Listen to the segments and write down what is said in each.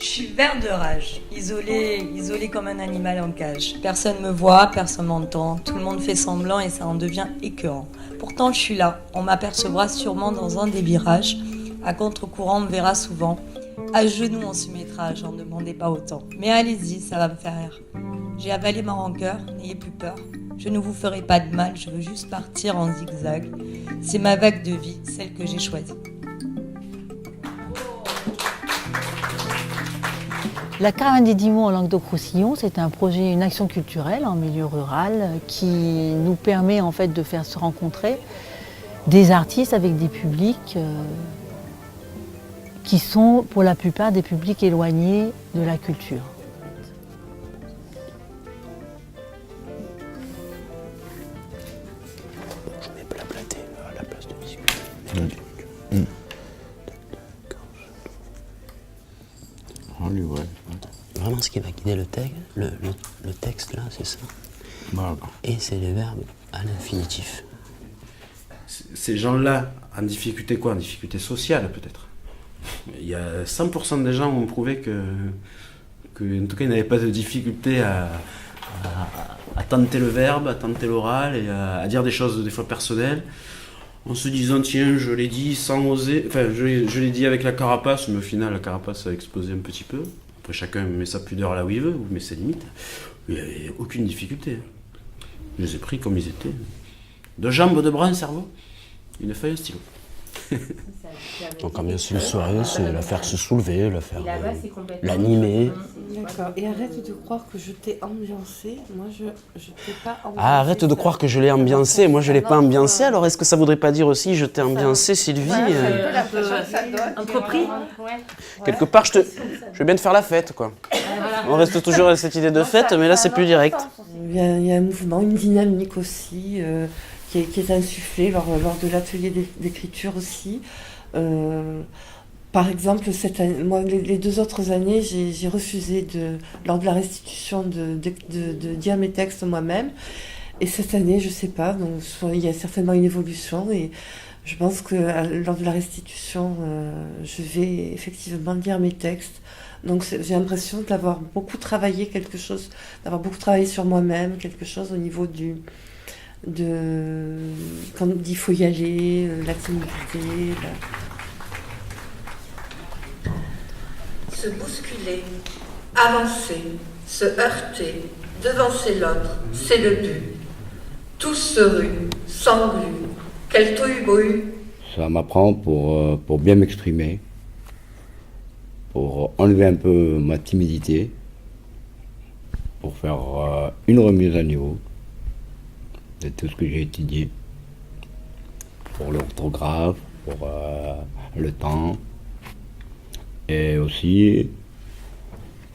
Je suis vert de rage, isolé comme un animal en cage. Personne me voit, personne m'entend, tout le monde fait semblant et ça en devient écœurant. Pourtant je suis là, on m'apercevra sûrement dans un des virages. À contre-courant on me verra souvent. À genoux on se mettra, j'en demandais pas autant. Mais allez-y, ça va me faire rire. J'ai avalé ma rancœur, n'ayez plus peur. Je ne vous ferai pas de mal, je veux juste partir en zigzag. C'est ma vague de vie, celle que j'ai choisie. La Caravane des 10 mots en Languedoc-Roussillon, c'est un projet, une action culturelle en milieu rural qui nous permet en fait de faire se rencontrer des artistes avec des publics qui sont pour la plupart des publics éloignés de la culture. Je vais blablater à la place de discuter. Vraiment, ce qui va guider le texte là, c'est ça. Voilà. Et c'est les verbes à l'infinitif. Ces gens-là, en difficulté quoi? En difficulté sociale peut-être. Il y a 100% des gens ont prouvé que en tout cas, ils n'avaient pas de difficulté à tenter le verbe, à tenter l'oral et à dire des choses des fois personnelles. En se disant, tiens, je l'ai dit sans oser, enfin, je l'ai dit avec la carapace, mais au final, la carapace a explosé un petit peu. Après, chacun met sa pudeur là où il veut, ou met ses limites. Il n'y avait aucune difficulté. Je les ai pris comme ils étaient. Deux jambes, deux bras, un cerveau, une feuille, un stylo. Donc ambiancer une soirée, c'est la faire se soulever, la faire l'animer. D'accord. Et arrête de croire que je t'ai ambiancé. Moi, je t'ai pas ambiancé. Ah, arrête de croire que je l'ai ambiancé. Moi, je l'ai pas ambiancé. Alors, est-ce que ça voudrait pas dire aussi je t'ai ambiancé, Sylvie Entrepris. Quelque part, je vais bien te faire la fête, quoi. On reste toujours à cette idée de fête, mais là, c'est plus direct. Il y a un mouvement, une dynamique aussi qui est insufflée lors de l'atelier d'écriture aussi. Par exemple, moi, les 2 autres années, j'ai refusé lors de la restitution de dire mes textes moi-même. Et cette année, je sais pas, donc il y a certainement une évolution et je pense que lors de la restitution, je vais effectivement dire mes textes. Donc j'ai l'impression d'avoir beaucoup travaillé d'avoir beaucoup travaillé sur moi-même, quelque chose au niveau quand il faut y aller, la timidité. Se bousculer, avancer, se heurter, devancer l'autre, c'est le but. Tous se ruent, s'engluent, quel tohu-bohu. Ça m'apprend pour bien m'exprimer, pour enlever un peu ma timidité, pour faire une remise à niveau de tout ce que j'ai étudié, pour l'orthographe, pour le temps, et aussi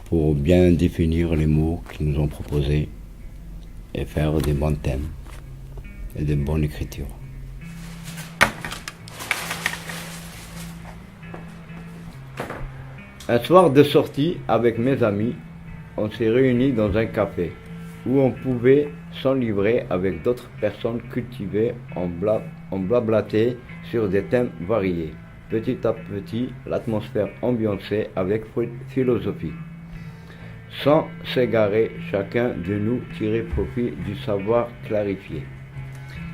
pour bien définir les mots qu'ils nous ont proposés et faire des bons thèmes et de bonnes écritures. Un soir de sortie avec mes amis, on s'est réunis dans un café où on pouvait s'enivrer avec d'autres personnes cultivées, on blablatait sur des thèmes variés. Petit à petit, l'atmosphère ambiancée avec philosophie. Sans s'égarer, chacun de nous tirait profit du savoir clarifié.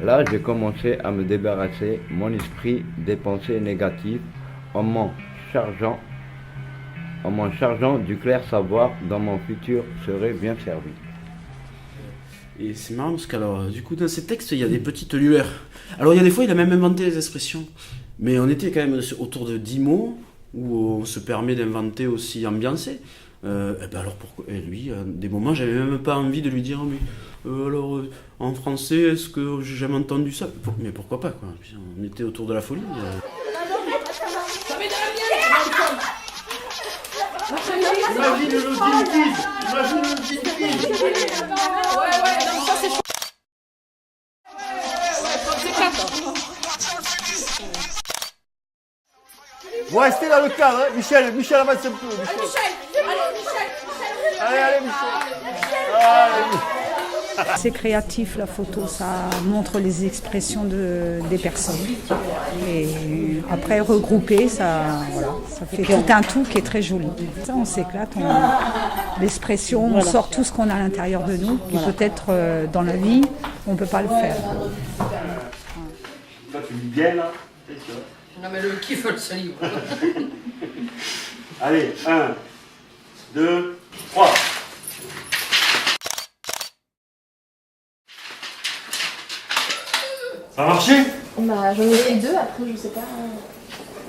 Là, j'ai commencé à me débarrasser mon esprit des pensées négatives en m'en chargeant du clair savoir dont mon futur serait bien servi. Et c'est marrant parce qu'alors, du coup, dans ces textes, il y a des petites lueurs. Alors, il y a des fois, il a même inventé des expressions. Mais on était quand même autour de 10 mots, où on se permet d'inventer aussi ambiancé. Et ben alors pourquoi lui, à des moments, j'avais même pas envie de lui dire, mais en français, est-ce que j'ai jamais entendu ça? Mais pourquoi pas, quoi. Puis on était autour de la folie. Imagine le guilty. Ouais, non, ça c'est Vous restez dans le cadre, hein. Michel avance un peu. Michel. Allez, Michel. Allez, Michel. C'est créatif la photo, ça montre les expressions des personnes. Et après regrouper, ça fait tout un tout qui est très joli. Ça, on s'éclate, l'expression, on sort tout ce qu'on a à l'intérieur de nous, qui peut-être dans la vie, on ne peut pas le faire. Toi, tu lis bien là. Non mais le kiff le salive. Allez, 1, 2, 3. Ça a marché? Bah, j'en ai fait 2, après je sais pas.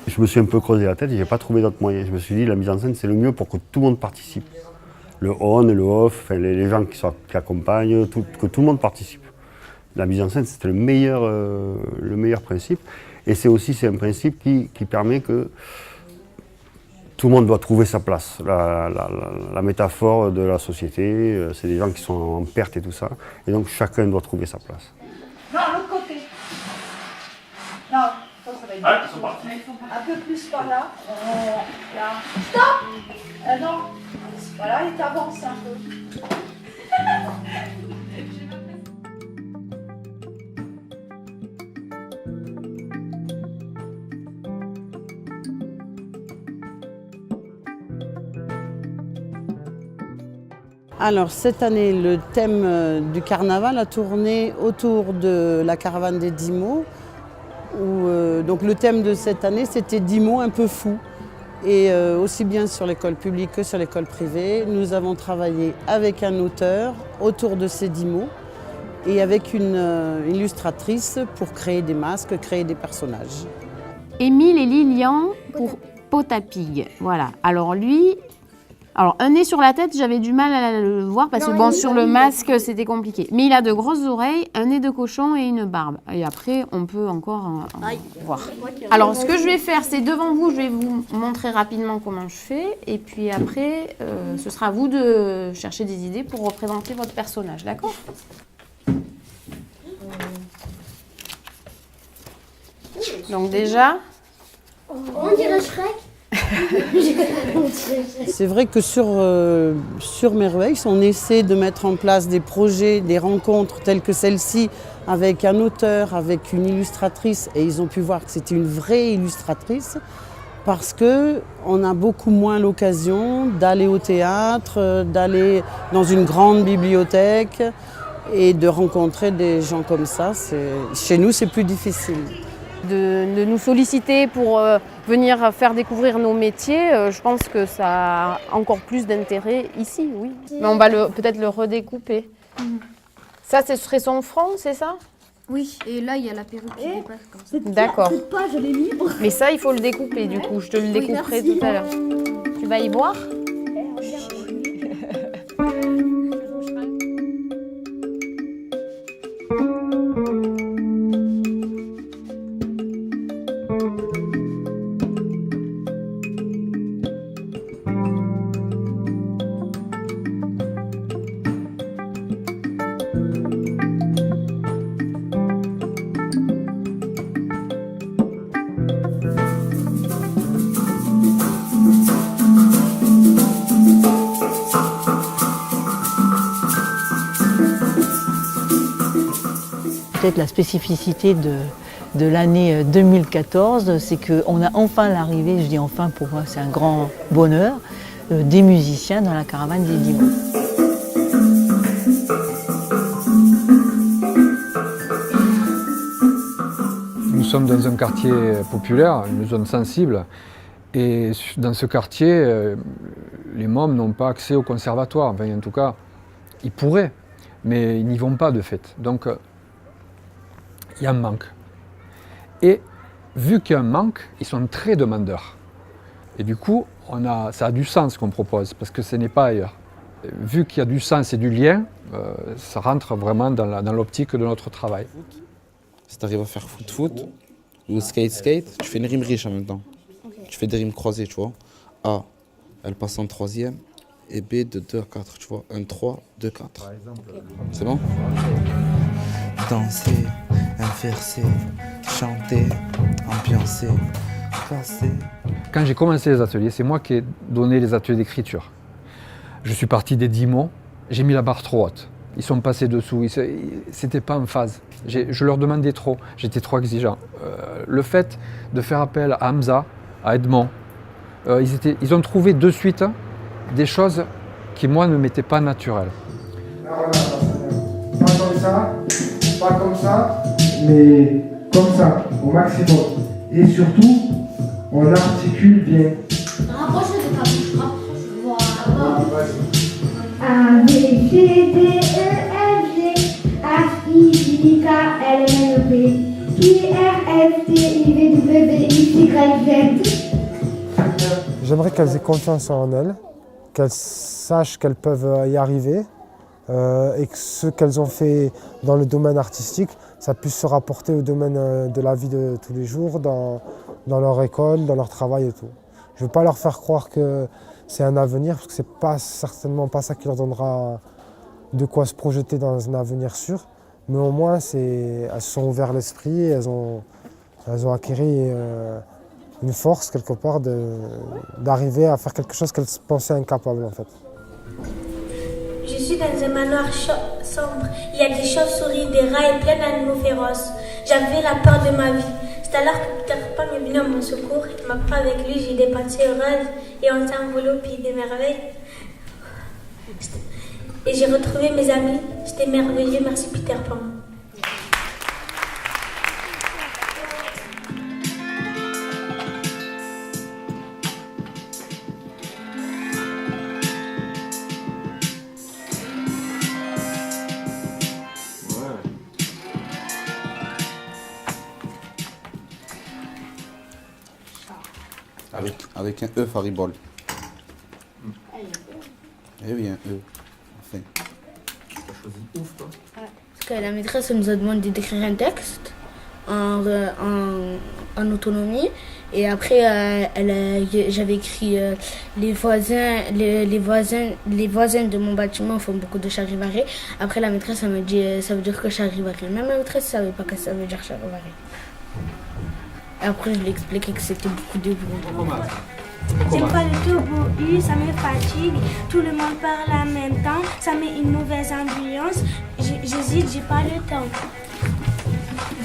Je me suis un peu creusé la tête et j'ai pas trouvé d'autres moyens. Je me suis dit la mise en scène c'est le mieux pour que tout le monde participe. Le on, le off, enfin, les gens qui accompagnent, que tout le monde participe. La mise en scène c'était le meilleur principe. Et c'est un principe qui permet que tout le monde doit trouver sa place. La métaphore de la société, c'est des gens qui sont en perte et tout ça. Et donc chacun doit trouver sa place. Non, l'autre côté. Non, ça va être Ah, ils sont partis. un peu plus par là. Là. Stop. Non. Voilà, il t'avance un peu. Alors cette année, le thème du carnaval a tourné autour de la caravane des 10 mots. Donc le thème de cette année, c'était 10 mots un peu fous. Et aussi bien sur l'école publique que sur l'école privée, nous avons travaillé avec un auteur autour de ces 10 mots et avec une illustratrice pour créer des masques, créer des personnages. Émile et Lilian pour Potapig. Voilà. Alors lui, un nez sur la tête, j'avais du mal à le voir parce que bon, sur le masque, c'était compliqué. Mais il a de grosses oreilles, un nez de cochon et une barbe. Et après, on peut encore en voir. Alors, ce que je vais faire, c'est devant vous, je vais vous montrer rapidement comment je fais. Et puis après, ce sera à vous de chercher des idées pour représenter votre personnage, d'accord ? Donc déjà... On dirait Shrek. C'est vrai que sur Merveille, on essaie de mettre en place des projets, des rencontres telles que celle-ci avec un auteur, avec une illustratrice, et ils ont pu voir que c'était une vraie illustratrice parce qu'on a beaucoup moins l'occasion d'aller au théâtre, d'aller dans une grande bibliothèque et de rencontrer des gens comme ça. Chez nous, c'est plus difficile. De nous solliciter pour venir faire découvrir nos métiers, je pense que ça a encore plus d'intérêt ici, oui. Mais on va peut-être le redécouper. Ça, ce serait son front, c'est ça? Oui, et là il y a la perruque qui dépasse comme ça. D'accord. Cette page, elle est libre. Mais ça, il faut le découper du coup. Je te le découperai tout à l'heure. Tu vas y boire? Peut-être la spécificité de l'année 2014, c'est qu'on a enfin l'arrivée, je dis enfin pour moi c'est un grand bonheur, des musiciens dans la caravane des 10 mots. Nous sommes dans un quartier populaire, une zone sensible, et dans ce quartier, les mômes n'ont pas accès au conservatoire. Enfin, en tout cas, ils pourraient, mais ils n'y vont pas de fait. Donc, il y a un manque. Et vu qu'il y a un manque, ils sont très demandeurs. Et du coup, ça a du sens ce qu'on propose, parce que ce n'est pas ailleurs. Vu qu'il y a du sens et du lien, ça rentre vraiment dans l'optique de notre travail. Si tu arrives à faire foot ou skate, tu fais une rime riche en même temps. Okay. Tu fais des rimes croisées, tu vois. A, elle passe en 3e, et B de 2 à 4, tu vois. 1, 3, 2, 4. Okay. C'est bon? Danser, inverser, chanter, ambiancer, casser. Quand j'ai commencé les ateliers, c'est moi qui ai donné les ateliers d'écriture. Je suis parti des 10 mots, j'ai mis la barre trop haute. Ils sont passés dessous. C'était pas en phase. Je leur demandais trop. J'étais trop exigeant. Le fait de faire appel à Hamza, à Edmond, ils ont trouvé de suite des choses qui, moi, ne m'étaient pas naturelles. Pas comme ça, mais comme ça, au maximum. Et surtout, on articule bien. Rapproche-le de ta bouche, rapproche. A, B, C, D, E, F, G, H, I, J, K, L, M, N, P, Q, R, S, T, U, V, W, X, Y, Z. J'aimerais qu'elles aient confiance en elles, qu'elles sachent qu'elles peuvent y arriver et que ce qu'elles ont fait dans le domaine artistique, ça puisse se rapporter au domaine de la vie de tous les jours, dans leur école, dans leur travail et tout. Je ne veux pas leur faire croire que c'est un avenir, parce que ce n'est certainement pas ça qui leur donnera de quoi se projeter dans un avenir sûr, mais au moins elles se sont ouvertes l'esprit, elles ont acquis une force quelque part d'arriver à faire quelque chose qu'elles pensaient incapables en fait. Je suis dans un manoir sombre. Il y a des chauves-souris, des rats et plein d'animaux féroces. J'avais la peur de ma vie. C'est alors que Peter Pan est venu à mon secours. Il m'a pris avec lui, j'ai des pensées heureuses et on s'est envolé au pays des merveilles. Et j'ai retrouvé mes amis. C'était merveilleux, merci Peter Pan. Avec un E, Faribol. Eh oui, un E. Enfin. T'as choisi ouf, toi. Parce que la maîtresse nous a demandé d'écrire un texte en autonomie. Et après, j'avais écrit les voisins de mon bâtiment font beaucoup de charivari. Après, la maîtresse elle m'a dit ça veut dire que charivari. Même la maîtresse ne savait pas que ça veut dire charivari. Après, je lui ai expliqué que c'était beaucoup de bruit. J'aime pas le turbo U, ça me fatigue. Tout le monde parle en même temps, ça met une mauvaise ambiance. J'hésite, j'ai pas le temps.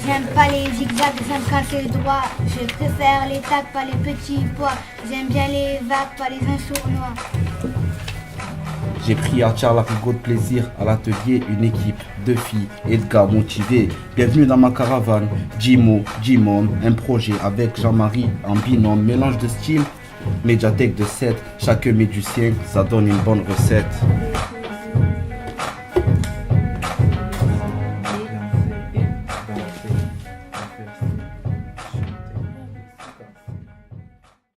J'aime pas les zigzags, ça me casse le doigt. Je préfère les tacs, pas les petits pois. J'aime bien les vagues, pas les insournois. J'ai pris à Charles avec beaucoup de plaisir à l'atelier une équipe de filles et de gars motivés. Bienvenue dans ma caravane. Jimo, Jimon, un projet avec Jean-Marie en binôme, mélange de style. Médiathèque de 7, chacun met du sien, ça donne une bonne recette.